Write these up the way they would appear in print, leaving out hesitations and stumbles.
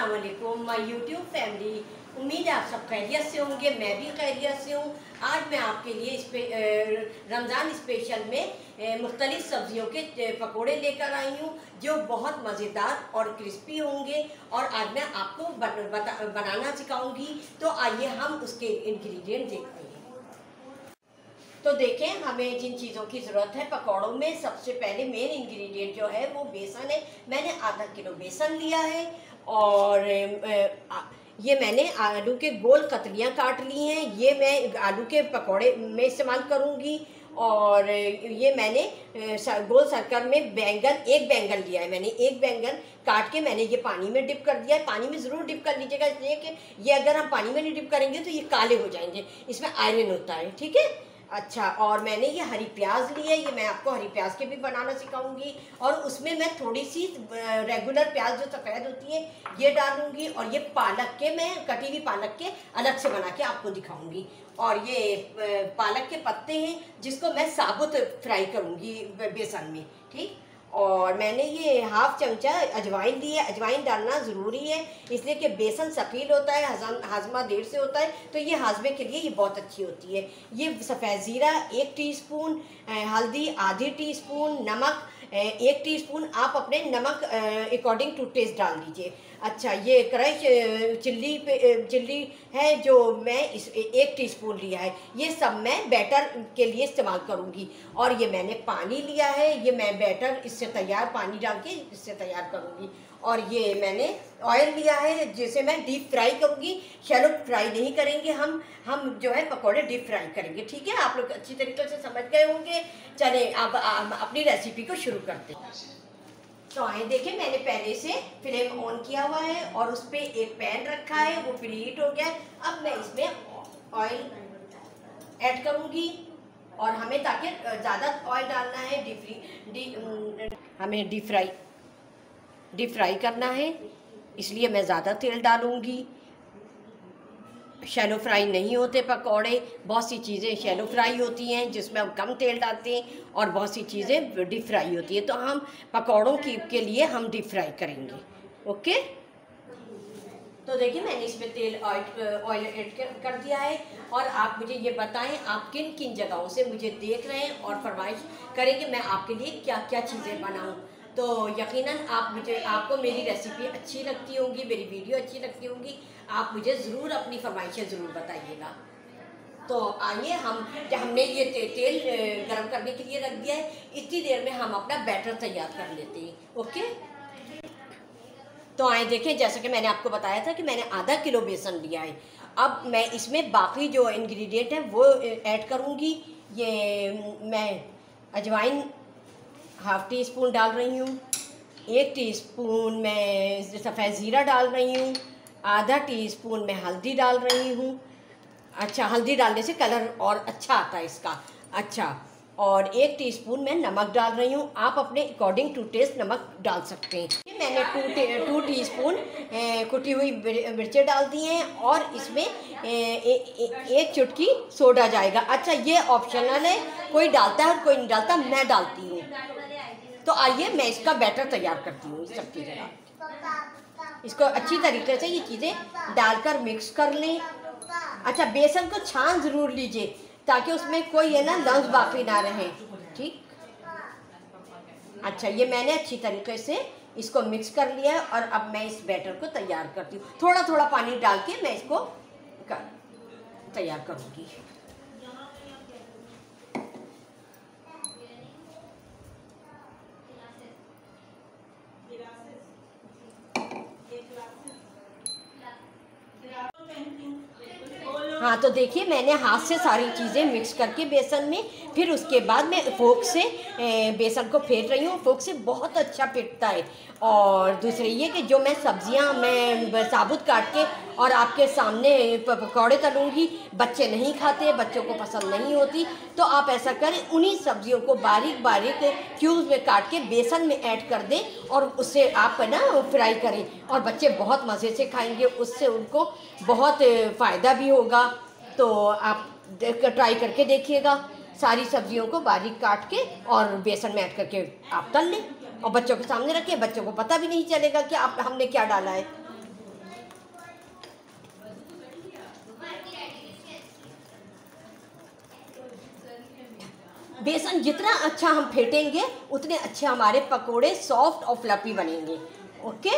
अस्सलाम वालेकुम my YouTube family. उम्मीद है आप सब खैरियत से होंगे, मैं भी खैरियत से हूँ। आज मैं आपके लिए रमज़ान स्पेशल में मुख्तलिफ सब्जियों के पकोड़े लेकर आई हूँ जो बहुत मज़ेदार और क्रिस्पी होंगे और आज मैं आपको बनाना सिखाऊंगी। तो आइए हम उसके इंग्रेडिएंट देखते हैं। तो देखें, हमें जिन चीज़ों की ज़रूरत है पकौड़ों में, सबसे पहले मेन इंग्रेडिएंट जो है वो बेसन है। मैंने आधा किलो बेसन लिया है और ये मैंने आलू के गोल कतलियाँ काट ली हैं। ये मैं आलू के पकौड़े में इस्तेमाल करूँगी। और ये मैंने गोल सर्कल में एक बैंगन लिया है। मैंने एक बैंगन काट के मैंने ये पानी में डिप कर दिया है। पानी में ज़रूर डिप कर लीजिएगा, इसलिए कि ये अगर हम पानी में नहीं डिप करेंगे तो ये काले हो जाएंगे, इसमें आयरन होता है। ठीक है। अच्छा, और मैंने ये हरी प्याज ली है, ये मैं आपको हरी प्याज के भी बनाना सिखाऊंगी। और उसमें मैं थोड़ी सी रेगुलर प्याज जो सफ़ेद होती है ये डालूंगी। और ये पालक के, मैं कटी हुई पालक के अलग से बना के आपको दिखाऊंगी। और ये पालक के पत्ते हैं जिसको मैं साबुत फ्राई करूंगी बेसन में। ठीक। और मैंने ये हाफ चमचा अजवाइन ली है। अजवाइन डालना ज़रूरी है इसलिए कि बेसन सफ़ील होता है, हाजमा देर से होता है, तो ये हाजमे के लिए ये बहुत अच्छी होती है। ये सफ़ेद ज़ीरा 1 टीस्पून, हल्दी आधी टीस्पून, नमक 1 टीस्पून। आप अपने नमक अकॉर्डिंग टू टेस्ट डाल दीजिए। अच्छा, ये क्रश चिल्ली है जो मैं 1 टीस्पून लिया है। ये सब मैं बैटर के लिए इस्तेमाल करूँगी। और ये मैंने पानी लिया है, ये मैं बैटर इससे तैयार पानी डाल के इससे तैयार करूँगी। और ये मैंने ऑयल लिया है जिसे मैं डीप फ्राई करूँगी। शैलो फ्राई नहीं करेंगे, हम जो है पकौड़े डीप फ्राई करेंगे। ठीक है, आप लोग अच्छी तरीके से समझ गए होंगे। चलें अब अपनी रेसिपी को शुरू करते हैं। तो आए देखें, मैंने पहले से फ्लेम ऑन किया हुआ है और उस पर एक पैन रखा है, वो प्रीहीट हो गया है। अब मैं इसमें ऑयल ऐड करूँगी और हमें ताकि ज़्यादा ऑयल डालना है, हमें डीप फ्राई करना है, इसलिए मैं ज़्यादा तेल डालूँगी। शैलो फ्राई नहीं होते पकौड़े, बहुत सी चीज़ें शैलो फ्राई होती हैं जिसमें हम कम तेल डालते हैं और बहुत सी चीज़ें डीप फ्राई होती है। तो हम पकौड़ों के लिए हम डीप फ्राई करेंगे। ओके। तो देखिए, मैंने इसमें ऑयल ऐड कर दिया है। और आप मुझे ये बताएं आप किन किन जगहों से मुझे देख रहे हैं और फरमाइश करेंगे मैं आपके लिए क्या क्या चीज़ें बनाऊँ। तो यकीनन आपको मेरी रेसिपी अच्छी लगती होंगी, मेरी वीडियो अच्छी लगती होंगी। आप मुझे ज़रूर अपनी फरमाइशें ज़रूर बताइएगा। तो आइए, हमने ये तेल गरम करने के लिए रख दिया है। इतनी देर में हम अपना बैटर तैयार कर लेते हैं। ओके। तो आए देखें, जैसा कि मैंने आपको बताया था कि मैंने आधा किलो बेसन लिया है। अब मैं इसमें बाकी जो इंग्रेडिएंट है वो ऐड करूँगी। ये मैं अजवाइन हाफ टी स्पून डाल रही हूँ, 1 टीस्पून मैं सफ़ेद ज़ीरा डाल रही हूँ, आधा टीस्पून मैं हल्दी डाल रही हूँ। अच्छा, हल्दी डालने से कलर और अच्छा आता है इसका। अच्छा, और 1 टीस्पून मैं नमक डाल रही हूँ। आप अपने अकॉर्डिंग टू टेस्ट नमक डाल सकते हैं। मैंने 2 टीस्पून कुटी हुई मिर्चें डाल दी हैं और इसमें एक चुटकी सोडा जाएगा। अच्छा, ये ऑप्शनल है, कोई डालता है और कोई नहीं डालता, मैं डालती हूँ। तो आइए मैं इसका बैटर तैयार करती हूँ। सब चीज़ें इसको अच्छी तरीके से ये चीज़ें डालकर मिक्स कर लें। अच्छा, बेसन को छान ज़रूर लीजिए ताकि उसमें कोई है ना लम्स बाकी ना रहे। ठीक। अच्छा, ये मैंने अच्छी तरीके से इसको मिक्स कर लिया है और अब मैं इस बैटर को तैयार करती हूँ। थोड़ा थोड़ा पानी डाल के मैं इसको तैयार करूँगी। हाँ, तो देखिए, मैंने हाथ से सारी चीज़ें मिक्स करके बेसन में, फिर उसके बाद मैं फोक से बेसन को फेंट रही हूँ। फोक से बहुत अच्छा फेंटता है। और दूसरी ये कि जो मैं सब्जियाँ मैं साबुत काट के और आपके सामने पकौड़े तलूँगी, बच्चे नहीं खाते, बच्चों को पसंद नहीं होती। तो आप ऐसा करें, उन्हीं सब्जियों को बारीक बारीक क्यूब्स में काट के बेसन में ऐड कर दें और उससे आप ना फ्राई करें और बच्चे बहुत मज़े से खाएंगे, उससे उनको बहुत फ़ायदा भी होगा। तो आप ट्राई करके देखिएगा। सारी सब्जियों को बारीक काट के और बेसन में ऐड करके आप तल लें और बच्चों के सामने रखें, बच्चों को पता भी नहीं चलेगा कि हमने क्या डाला है। बेसन जितना अच्छा हम फेंटेंगे उतने अच्छे हमारे पकोड़े सॉफ्ट और फ्लफी बनेंगे। ओके।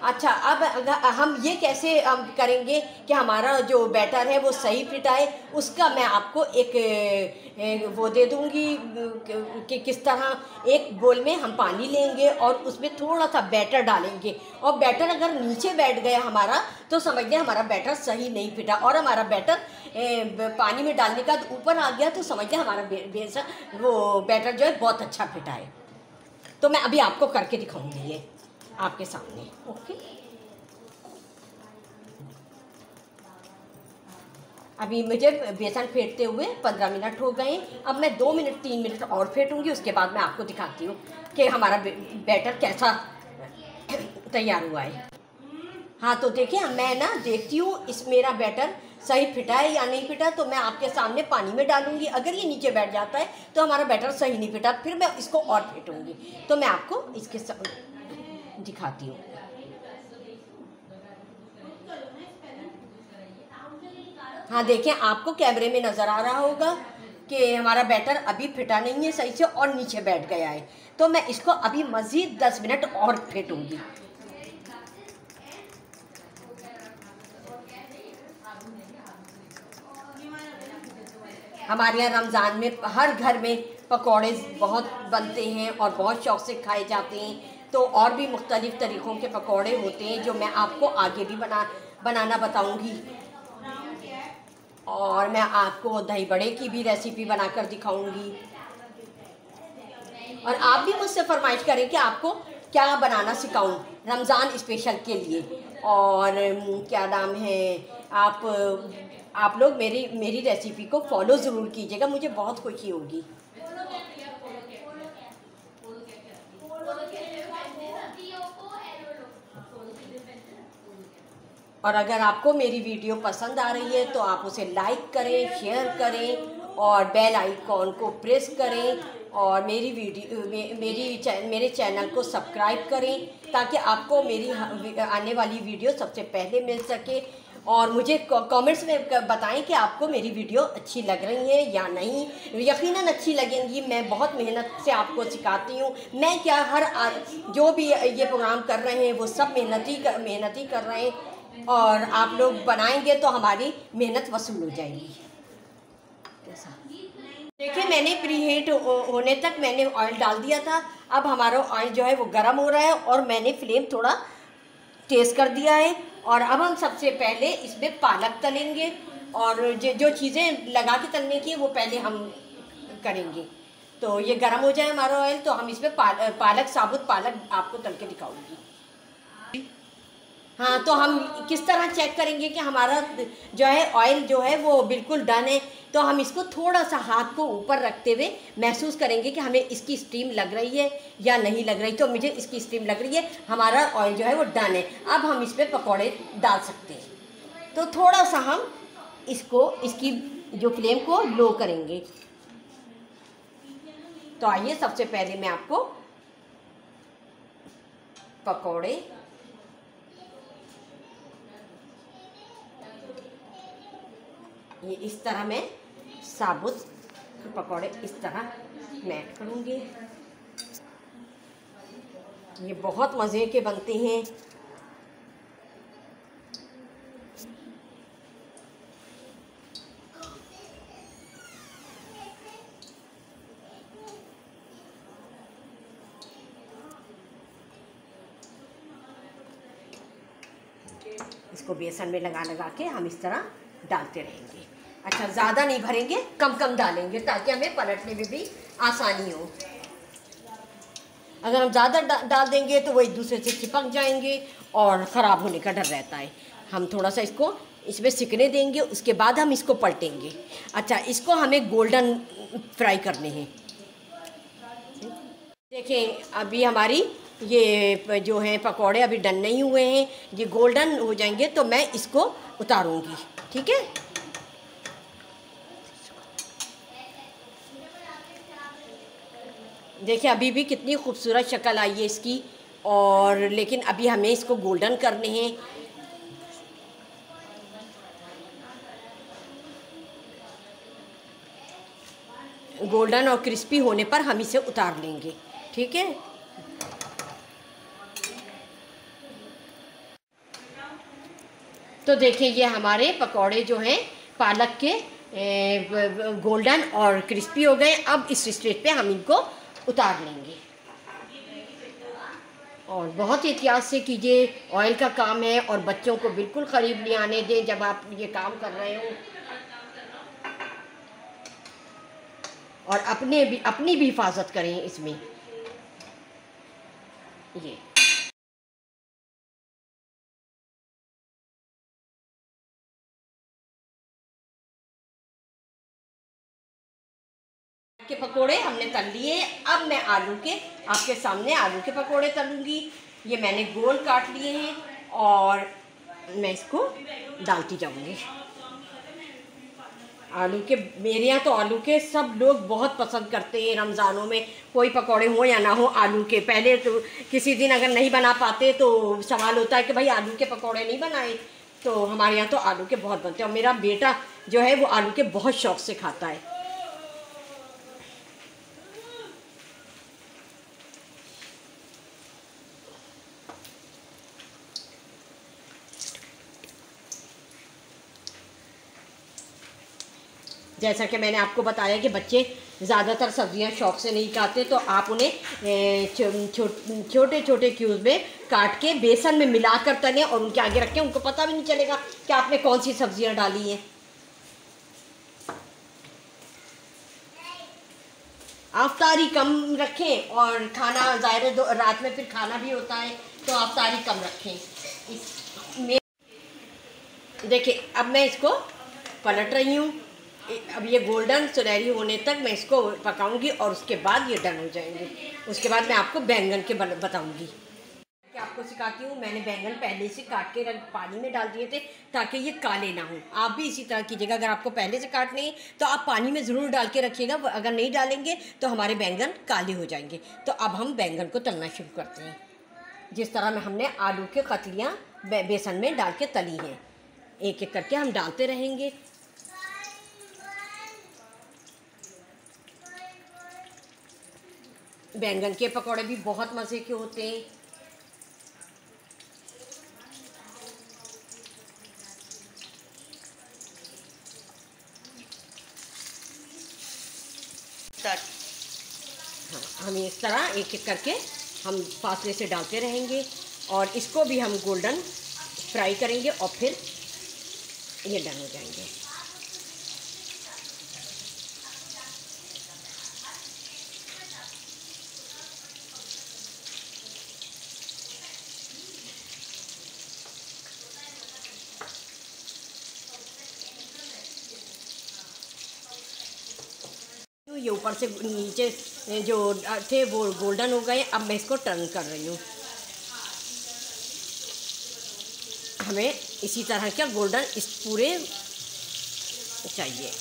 अच्छा, अब हम ये कैसे करेंगे कि हमारा जो बैटर है वो सही फिट आए, उसका मैं आपको एक वो दे दूँगी कि किस तरह। एक बोल में हम पानी लेंगे और उसमें थोड़ा सा बैटर डालेंगे, और बैटर अगर नीचे बैठ गया हमारा तो समझ लें हमारा बैटर सही नहीं फिटा, और हमारा बैटर पानी में डालने का ऊपर आ गया तो समझ लें हमारा बेसन वो बैटर जो है बहुत अच्छा फिटा है। तो मैं अभी आपको करके दिखाऊंगी ये आपके सामने। ओके। अभी मुझे बेसन फेंटते हुए 15 मिनट हो गए। अब मैं 2 मिनट 3 मिनट और फेंटूंगी, उसके बाद मैं आपको दिखाती हूँ कि हमारा बैटर कैसा तैयार हुआ है। हाँ, तो देखिए मैं ना देखती हूँ इस मेरा बैटर सही फिटा है या नहीं फिटा, तो मैं आपके सामने पानी में डालूंगी। अगर ये नीचे बैठ जाता है तो हमारा बैटर सही नहीं फिटा, फिर मैं इसको और फेंटूंगी। तो मैं आपको इसके दिखाती हूँ। हाँ देखिए, आपको कैमरे में नज़र आ रहा होगा कि हमारा बैटर अभी फिटा नहीं है सही से और नीचे बैठ गया है। तो मैं इसको अभी मज़ीद 10 मिनट और फेंटूंगी। हमारे यहाँ रमज़ान में हर घर में पकौड़े बहुत बनते हैं और बहुत शौक़ से खाए जाते हैं। तो और भी मुख्तलिफ़ तरीक़ों के पकौड़े होते हैं जो मैं आपको आगे भी बनाना बताऊंगी। और मैं आपको दही बड़े की भी रेसिपी बनाकर दिखाऊंगी। और आप भी मुझसे फरमाइश करें कि आपको क्या बनाना सिखाऊं रमज़ान स्पेशल के लिए। और क्या नाम है, आप लोग मेरी रेसिपी को फॉलो ज़रूर कीजिएगा, मुझे बहुत खुशी होगी। और अगर आपको मेरी वीडियो पसंद आ रही है तो आप उसे लाइक करें, शेयर करें और बेल आइकॉन को प्रेस करें, और मेरे चैनल को सब्सक्राइब करें ताकि आपको मेरी आने वाली वीडियो सबसे पहले मिल सके। और मुझे कमेंट्स में बताएं कि आपको मेरी वीडियो अच्छी लग रही है या नहीं। यकीनन अच्छी लगेंगी, मैं बहुत मेहनत से आपको सिखाती हूँ। मैं क्या, जो भी ये प्रोग्राम कर रहे हैं वो सब मेहनती कर रहे हैं, और आप लोग बनाएंगे तो हमारी मेहनत वसूल हो जाएगी। देखिए, मैंने प्रीहीट होने तक मैंने ऑयल डाल दिया था। अब हमारा ऑयल जो है वो गर्म हो रहा है और मैंने फ्लेम थोड़ा तेज़ कर दिया है। और अब हम सबसे पहले इसमें पालक तलेंगे, और जो चीज़ें लगा के तलने की है वो पहले हम करेंगे। तो ये गर्म हो जाए हमारा ऑयल तो हम इसमें पालक, साबुत पालक आपको तल के दिखाऊंगी। हाँ, तो हम किस तरह चेक करेंगे कि हमारा जो है ऑयल जो है वो बिल्कुल डन है। तो हम इसको थोड़ा सा हाथ को ऊपर रखते हुए महसूस करेंगे कि हमें इसकी स्टीम लग रही है या नहीं लग रही। तो मुझे इसकी स्टीम लग रही है, हमारा ऑयल जो है वो डन है। अब हम इसमें पकौड़े डाल सकते हैं। तो थोड़ा सा हम इसकी जो फ्लेम को लो करेंगे। तो आइए सबसे पहले मैं आपको पकौड़े ये इस तरह मैं साबुत पकौड़े इस तरह मैट करूँगी। ये बहुत मज़े के बनते हैं। इसको बेसन में लगा के हम इस तरह डालते रहेंगे। अच्छा, ज़्यादा नहीं भरेंगे, कम डालेंगे ताकि हमें पलटने में भी आसानी हो। अगर हम ज़्यादा डाल देंगे तो वो एक दूसरे से चिपक जाएंगे और ख़राब होने का डर रहता है। हम थोड़ा सा इसको इसमें सिकने देंगे, उसके बाद हम इसको पलटेंगे। अच्छा, इसको हमें गोल्डन फ्राई करने हैं। देखें, अभी हमारी ये जो हैं पकौड़े अभी डन नहीं हुए हैं, ये गोल्डन हो जाएंगे तो मैं इसको उतारूंगी। ठीक है, देखिए अभी भी कितनी खूबसूरत शक्ल आई है इसकी, और लेकिन अभी हमें इसको गोल्डन करने हैं। गोल्डन और क्रिस्पी होने पर हम इसे उतार लेंगे। ठीक है। तो देखिए ये हमारे पकौड़े जो हैं पालक के गोल्डन और क्रिस्पी हो गए। अब इस स्टेज पे हम इनको उतार लेंगे। और बहुत एहतियात से कीजिए, ऑयल का काम है और बच्चों को बिल्कुल करीब नहीं आने दें जब आप ये काम कर रहे हो। और अपनी भी हिफाजत करें इसमें। ये के पकोड़े हमने तल लिए। अब मैं आपके सामने आलू के पकोड़े तलूंगी। ये मैंने गोल काट लिए हैं और मैं इसको डालती जाऊंगी। आलू के, मेरे यहाँ तो आलू के सब लोग बहुत पसंद करते हैं। रमज़ानों में कोई पकौड़े हो या ना हो आलू के, पहले तो किसी दिन अगर नहीं बना पाते तो सवाल होता है कि भाई आलू के पकौड़े नहीं बनाए। तो हमारे यहाँ तो आलू के बहुत बनते हैं और मेरा बेटा जो है वो आलू के बहुत शौक़ से खाता है। जैसा कि मैंने आपको बताया कि बच्चे ज़्यादातर सब्जियां शौक़ से नहीं खाते, तो आप उन्हें छोटे छोटे क्यूब में काट के बेसन में मिलाकर तलें और उनके आगे रखें। उनको पता भी नहीं चलेगा कि आपने कौन सी सब्जियां डाली हैं। आफ्तारी कम रखें और खाना ज़ाहिर रात में फिर खाना भी होता है, तो आफ्तारी कम रखें। इसमें देखिए अब मैं इसको पलट रही हूँ। अब ये गोल्डन सुनहरी होने तक मैं इसको पकाऊंगी और उसके बाद ये डन हो जाएंगे। उसके बाद मैं आपको बैंगन के बताऊंगी कि आपको सिखाती हूँ। मैंने बैंगन पहले से काट के पानी में डाल दिए थे ताकि ये काले ना हो। आप भी इसी तरह कीजिएगा। अगर आपको पहले से काटने हैं तो आप पानी में ज़रूर डाल के रखिएगा। अगर नहीं डालेंगे तो हमारे बैंगन काले हो जाएंगे। तो अब हम बैंगन को तलना शुरू करते हैं। जिस तरह में हमने आलू के कतलियाँ बेसन में डाल के तली हैं, एक एक करके हम डालते रहेंगे। बैंगन के पकौड़े भी बहुत मज़े के होते हैं। हाँ, हम इस तरह एक एक करके हम फासले से डालते रहेंगे और इसको भी हम गोल्डन फ्राई करेंगे और फिर ये डन हो जाएंगे। ये ऊपर से नीचे जो थे वो गोल्डन हो गए। अब मैं इसको टर्न कर रही हूँ। हमें इसी तरह का गोल्डन इस पूरे चाहिए।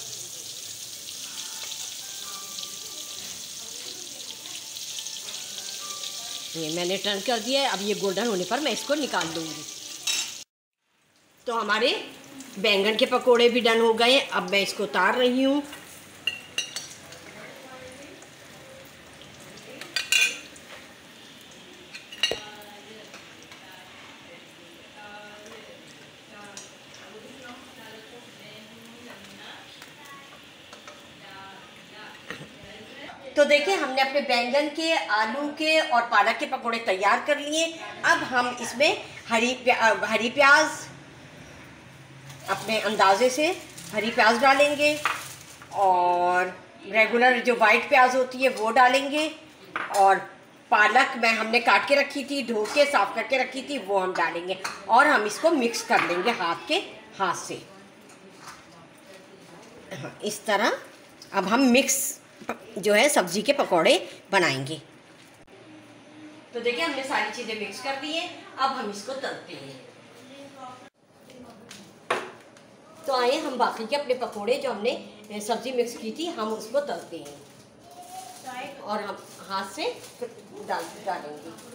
ये मैंने टर्न कर दिया है। अब ये गोल्डन होने पर मैं इसको निकाल दूँगी। तो हमारे बैंगन के पकोड़े भी डन हो गए। अब मैं इसको उतार रही हूँ। तो देखिए हमने अपने बैंगन के, आलू के और पालक के पकोड़े तैयार कर लिए। अब हम इसमें हरी प्याज अपने अंदाजे से हरी प्याज डालेंगे और रेगुलर जो वाइट प्याज होती है वो डालेंगे और पालक हमने काट के रखी थी, धो के साफ करके रखी थी, वो हम डालेंगे और हम इसको मिक्स कर लेंगे हाथ से। इस तरह अब हम मिक्स जो है सब्जी के पकोड़े बनाएंगे। तो देखिए हमने सारी चीज़ें मिक्स कर दी हैं। अब हम इसको तलते हैं। तो आइए हम बाकी के अपने पकोड़े जो हमने सब्जी मिक्स की थी हम उसको तलते हैं और हम हाथ से डालेंगे।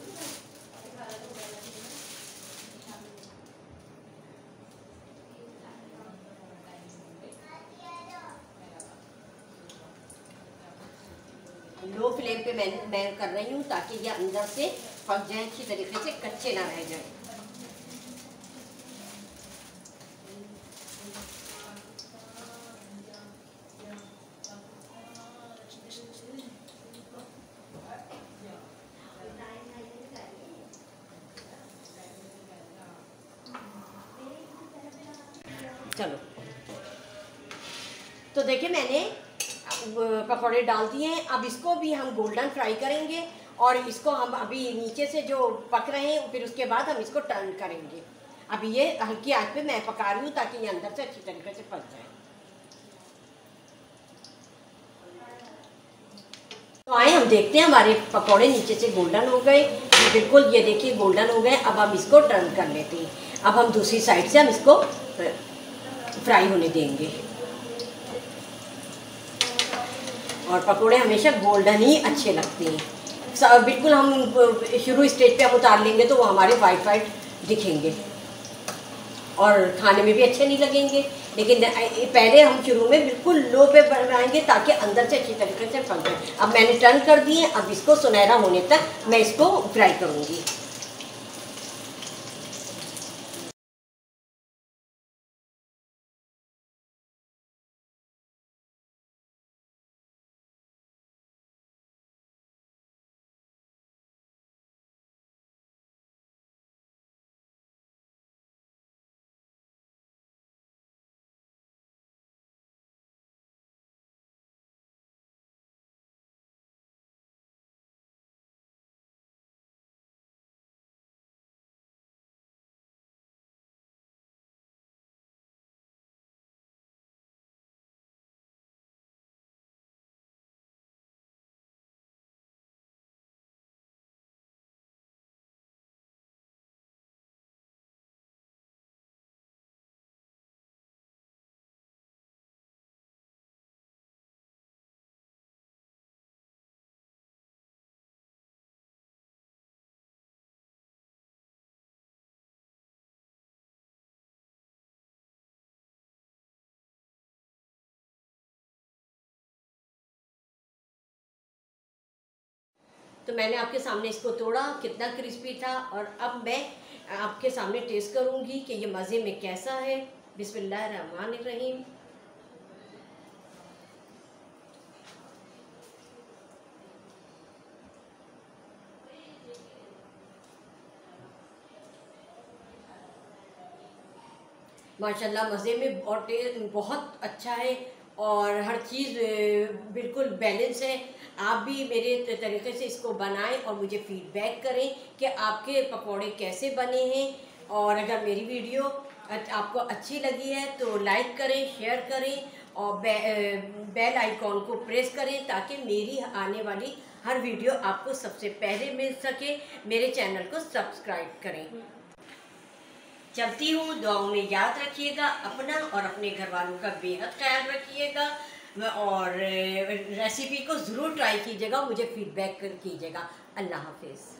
लो फ्लेम पे मैं कर रही हूँ ताकि ये अंदर से पक जाए अच्छी तरीके से, कच्चे ना रह जाए। चलो, तो देखिए मैंने पकौड़े डाल दिए हैं। अब इसको भी हम गोल्डन फ्राई करेंगे और इसको हम अभी नीचे से जो पक रहे हैं फिर उसके बाद हम इसको टर्न करेंगे। अभी ये हल्की आंच पे मैं पका रही हूँ ताकि ये अंदर से अच्छी तरीके से पक जाए। तो आए हम देखते हैं, हमारे पकौड़े नीचे से गोल्डन हो गए, बिल्कुल ये देखिए गोल्डन हो गए। अब हम इसको टर्न कर लेते हैं। अब हम दूसरी साइड से हम इसको फ्राई होने देंगे। और पकोड़े हमेशा गोल्डन ही अच्छे लगते हैं। बिल्कुल हम शुरू स्टेज पे हम उतार लेंगे तो वो हमारे वाइट वाइट दिखेंगे और खाने में भी अच्छे नहीं लगेंगे। लेकिन पहले हम शुरू में बिल्कुल लो पे बनाएंगे ताकि अंदर से अच्छी तरीके से पक जाए। अब मैंने टर्न कर दिए, अब इसको सुनहरा होने तक मैं इसको फ्राई करूँगी। तो मैंने आपके सामने इसको तोड़ा, कितना क्रिस्पी था। और अब मैं आपके सामने टेस्ट करूंगी कि ये मज़े में कैसा है। बिस्मिल्लाहिर्रहमानिर्रहीम। माशाल्लाह मज़े में और टेस्ट बहुत अच्छा है और हर चीज़ बिल्कुल बैलेंस है। आप भी मेरे तरीके से इसको बनाएं और मुझे फीडबैक करें कि आपके पकौड़े कैसे बने हैं। और अगर मेरी वीडियो आपको अच्छी लगी है तो लाइक करें, शेयर करें और बेल आइकॉन को प्रेस करें ताकि मेरी आने वाली हर वीडियो आपको सबसे पहले मिल सके। मेरे चैनल को सब्सक्राइब करें। चलती हूँ, दुआओं में याद रखिएगा अपना और अपने घर वालों का बेहद ख्याल रखिएगा। और रेसिपी को ज़रूर ट्राई कीजिएगा, मुझे फीडबैक कीजिएगा। अल्लाह हाफिज़।